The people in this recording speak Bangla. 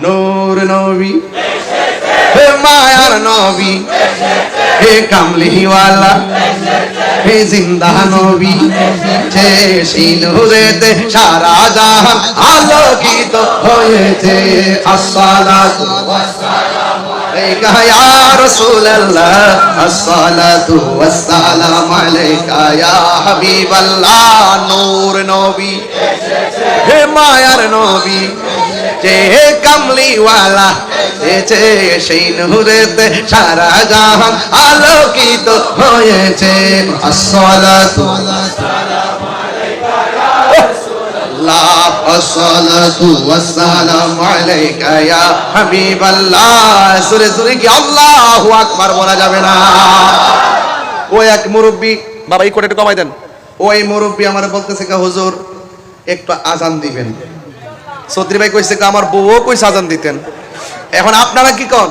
নূর নবী হে মায়ার নবী হে কামলিওয়ালা হে জিন্দা নবী যে সেই নূরেতে সারা জাহান আলোকিত হয়েছে আসসালাতু ওয়াসসালামু আলাইকা ইয়া রাসূলুল্লাহ আসসালাতু ওয়াসসালামু আলাইকা ইয়া হাবিবাল্লাহ নূর নবী হে মায়ার নবী যে কামলিওয়ালা এসেছে সেই নূরেতে সারা জাহান আলোকিত হয়েছে আসসালাতু ওয়াসসালামু আলাইকা ইয়া রাসূলুল্লাহ আসসালাতু ওয়াসসালামু আলাইকা ইয়া হাবিবাল্লাহ সুরে সুরে কি আল্লাহু আকবার বলা যাবে না ওই এক মুরব্বি বাবা এই কোটা একটু কমাই দেন ওই মুরব্বি আমারে বলতেছে কা হুজুর একটু আজান দিবেন চৌধুরী ভাই কইছে আমার বউও কইছে আজান দিতেন এখন আপনারা কি কন